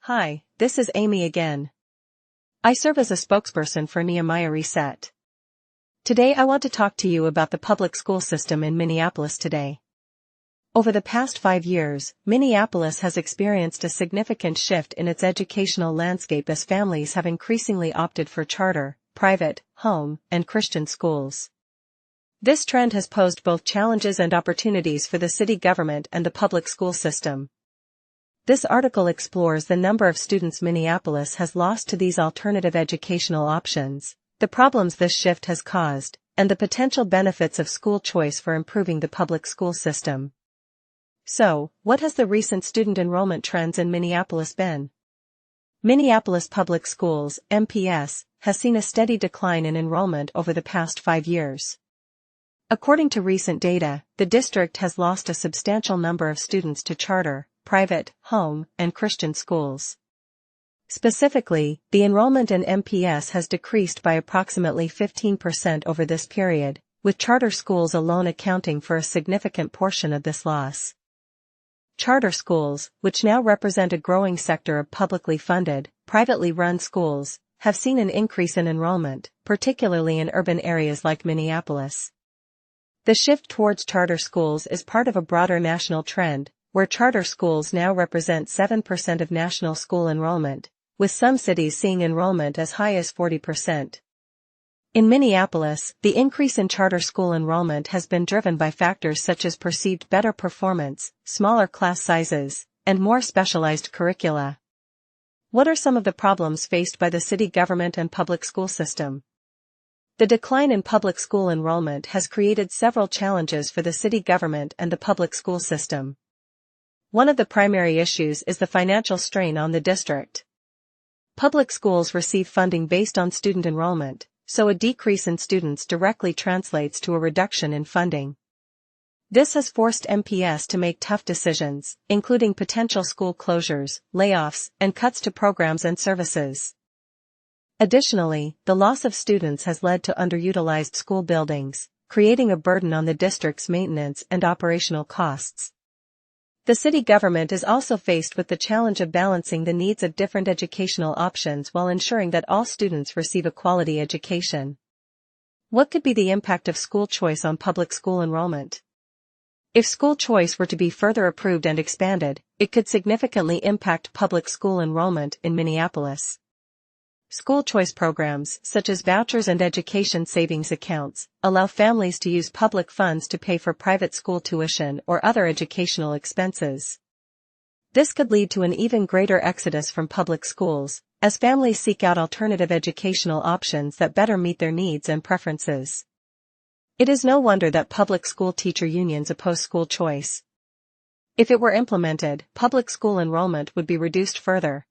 Hi, this is Amy again. I serve as a spokesperson for Nehemiah Reset. Today I want to talk to you about the public school system in Minneapolis today. Over the past 5 years, Minneapolis has experienced a significant shift in its educational landscape as families have increasingly opted for charter, private, home, and Christian schools. This trend has posed both challenges and opportunities for the city government and the public school system. This article explores the number of students Minneapolis has lost to these alternative educational options, the problems this shift has caused, and the potential benefits of school choice for improving the public school system. So, what has the recent student enrollment trends in Minneapolis been? Minneapolis Public Schools, MPS, has seen a steady decline in enrollment over the past 5 years. According to recent data, the district has lost a substantial number of students to charter, private, home, and Christian schools. Specifically, the enrollment in MPS has decreased by approximately 15% over this period, with charter schools alone accounting for a significant portion of this loss. Charter schools, which now represent a growing sector of publicly funded, privately run schools, have seen an increase in enrollment, particularly in urban areas like Minneapolis. The shift towards charter schools is part of a broader national trend, where charter schools now represent 7% of national school enrollment, with some cities seeing enrollment as high as 40%. In Minneapolis, the increase in charter school enrollment has been driven by factors such as perceived better performance, smaller class sizes, and more specialized curricula. What are some of the problems faced by the city government and public school system? The decline in public school enrollment has created several challenges for the city government and the public school system. One of the primary issues is the financial strain on the district. Public schools receive funding based on student enrollment, so a decrease in students directly translates to a reduction in funding. This has forced MPS to make tough decisions, including potential school closures, layoffs, and cuts to programs and services. Additionally, the loss of students has led to underutilized school buildings, creating a burden on the district's maintenance and operational costs. The city government is also faced with the challenge of balancing the needs of different educational options while ensuring that all students receive a quality education. What could be the impact of school choice on public school enrollment? If school choice were to be further approved and expanded, it could significantly impact public school enrollment in Minneapolis. School choice programs, such as vouchers and education savings accounts, allow families to use public funds to pay for private school tuition or other educational expenses. This could lead to an even greater exodus from public schools, as families seek out alternative educational options that better meet their needs and preferences. It is no wonder that public school teacher unions oppose school choice. If it were implemented, public school enrollment would be reduced further.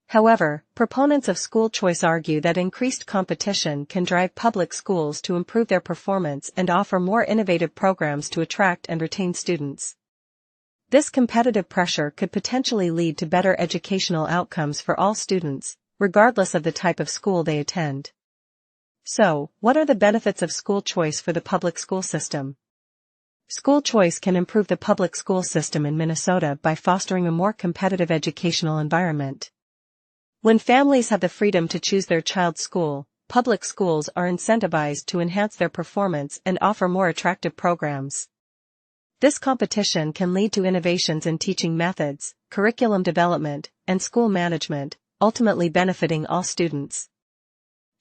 However, proponents of school choice argue that increased competition can drive public schools to improve their performance and offer more innovative programs to attract and retain students. This competitive pressure could potentially lead to better educational outcomes for all students, regardless of the type of school they attend. So, what are the benefits of school choice for the public school system? School choice can improve the public school system in Minnesota by fostering a more competitive educational environment. When families have the freedom to choose their child's school, public schools are incentivized to enhance their performance and offer more attractive programs. This competition can lead to innovations in teaching methods, curriculum development, and school management, ultimately benefiting all students.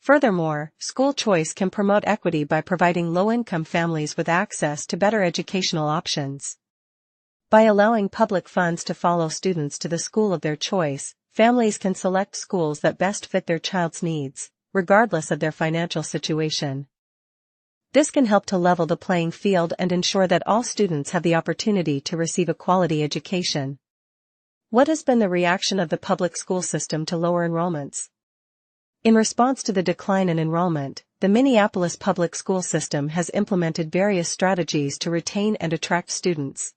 Furthermore, school choice can promote equity by providing low-income families with access to better educational options. By allowing public funds to follow students to the school of their choice, families can select schools that best fit their child's needs, regardless of their financial situation. This can help to level the playing field and ensure that all students have the opportunity to receive a quality education. What has been the reaction of the public school system to lower enrollments? In response to the decline in enrollment, the Minneapolis public school system has implemented various strategies to retain and attract students.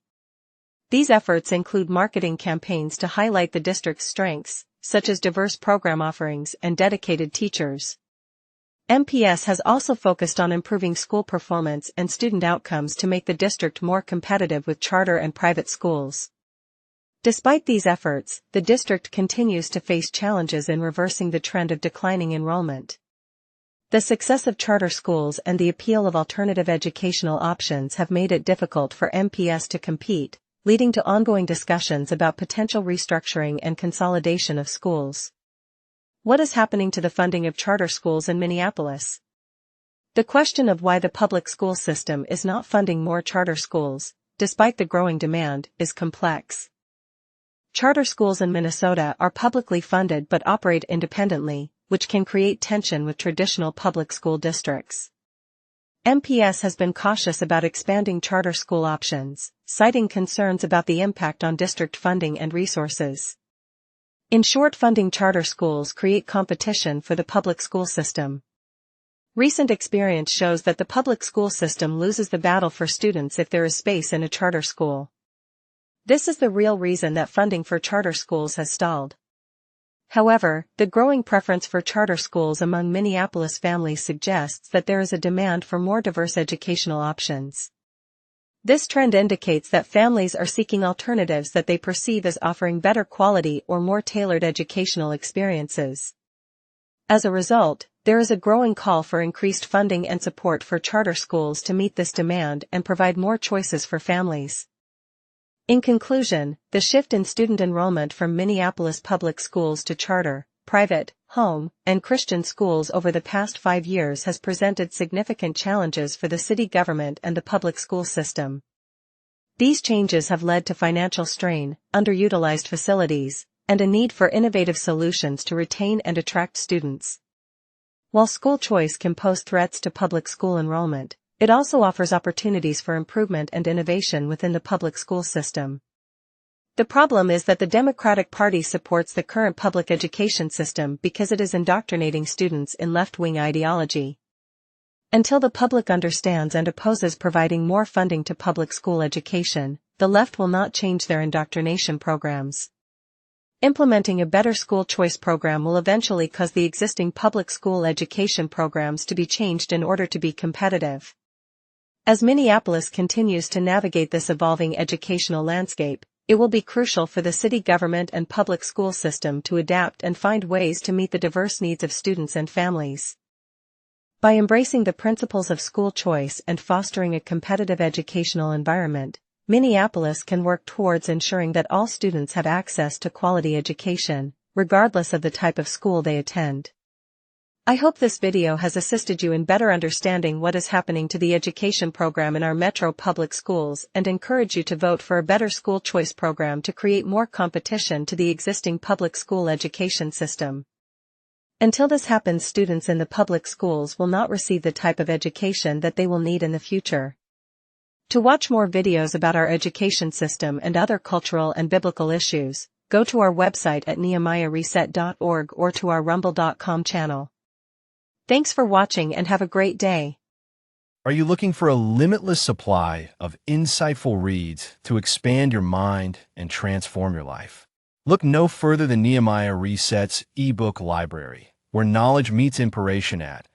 These efforts include marketing campaigns to highlight the district's strengths, such as diverse program offerings and dedicated teachers. MPS has also focused on improving school performance and student outcomes to make the district more competitive with charter and private schools. Despite these efforts, the district continues to face challenges in reversing the trend of declining enrollment. The success of charter schools and the appeal of alternative educational options have made it difficult for MPS to compete, leading to ongoing discussions about potential restructuring and consolidation of schools. What is happening to the funding of charter schools in Minneapolis? The question of why the public school system is not funding more charter schools, despite the growing demand, is complex. Charter schools in Minnesota are publicly funded but operate independently, which can create tension with traditional public school districts. MPS has been cautious about expanding charter school options, citing concerns about the impact on district funding and resources. In short, funding charter schools create competition for the public school system. Recent experience shows that the public school system loses the battle for students if there is space in a charter school. This is the real reason that funding for charter schools has stalled. However, the growing preference for charter schools among Minneapolis families suggests that there is a demand for more diverse educational options. This trend indicates that families are seeking alternatives that they perceive as offering better quality or more tailored educational experiences. As a result, there is a growing call for increased funding and support for charter schools to meet this demand and provide more choices for families. In conclusion, the shift in student enrollment from Minneapolis public schools to charter, private, home, and Christian schools over the past 5 years has presented significant challenges for the city government and the public school system. These changes have led to financial strain, underutilized facilities, and a need for innovative solutions to retain and attract students. While school choice can pose threats to public school enrollment, it also offers opportunities for improvement and innovation within the public school system. The problem is that the Democratic Party supports the current public education system because it is indoctrinating students in left-wing ideology. Until the public understands and opposes providing more funding to public school education, the left will not change their indoctrination programs. Implementing a better school choice program will eventually cause the existing public school education programs to be changed in order to be competitive. As Minneapolis continues to navigate this evolving educational landscape, it will be crucial for the city government and public school system to adapt and find ways to meet the diverse needs of students and families. By embracing the principles of school choice and fostering a competitive educational environment, Minneapolis can work towards ensuring that all students have access to quality education, regardless of the type of school they attend. I hope this video has assisted you in better understanding what is happening to the education program in our metro public schools and encourage you to vote for a better school choice program to create more competition to the existing public school education system. Until this happens, students in the public schools will not receive the type of education that they will need in the future. To watch more videos about our education system and other cultural and biblical issues, go to our website at nehemiahreset.org or to our rumble.com channel. Thanks for watching and have a great day. Are you looking for a limitless supply of insightful reads to expand your mind and transform your life? Look no further than Nehemiah Reset's ebook library, where knowledge meets inspiration at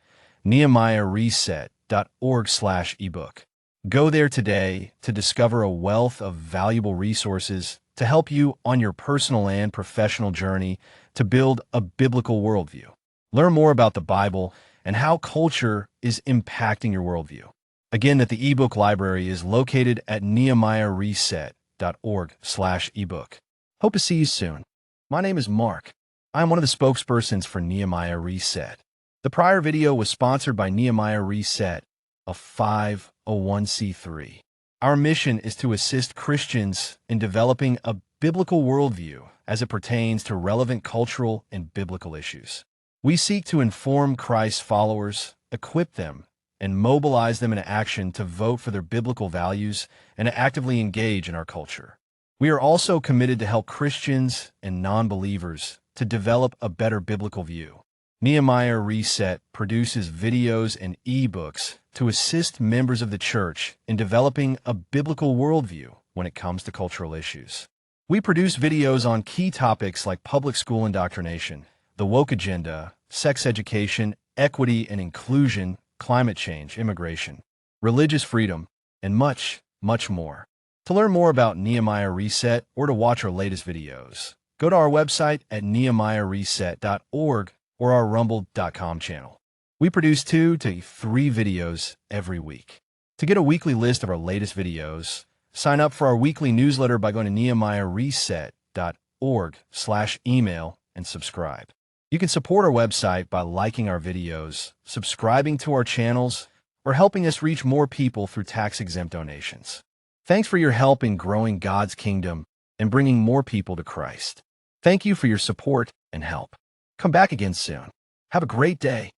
nehemiahreset.org/ebook. Go there today to discover a wealth of valuable resources to help you on your personal and professional journey to build a biblical worldview. Learn more about the Bible and how culture is impacting your worldview. Again, that the ebook library is located at nehemiahreset.org/ebook. Hope to see you soon. My name is Mark. I am one of the spokespersons for Nehemiah Reset. The prior video was sponsored by Nehemiah Reset, a 501c3. Our mission is to assist Christians in developing a biblical worldview as it pertains to relevant cultural and biblical issues. We seek to inform Christ's followers, equip them, and mobilize them into action to vote for their biblical values and to actively engage in our culture. We are also committed to help Christians and non-believers to develop a better biblical view. Nehemiah Reset produces videos and ebooks to assist members of the church in developing a biblical worldview when it comes to cultural issues. We produce videos on key topics like public school indoctrination, the woke agenda, sex education, equity and inclusion, climate change, immigration, religious freedom, and much, much more. To learn more about Nehemiah Reset or to watch our latest videos, go to our website at nehemiahreset.org or our rumble.com channel. We produce 2 to 3 videos every week. To get a weekly list of our latest videos, sign up for our weekly newsletter by going to nehemiahreset.org/email and subscribe. You can support our website by liking our videos, subscribing to our channels, or helping us reach more people through tax-exempt donations. Thanks for your help in growing God's kingdom and bringing more people to Christ. Thank you for your support and help. Come back again soon. Have a great day.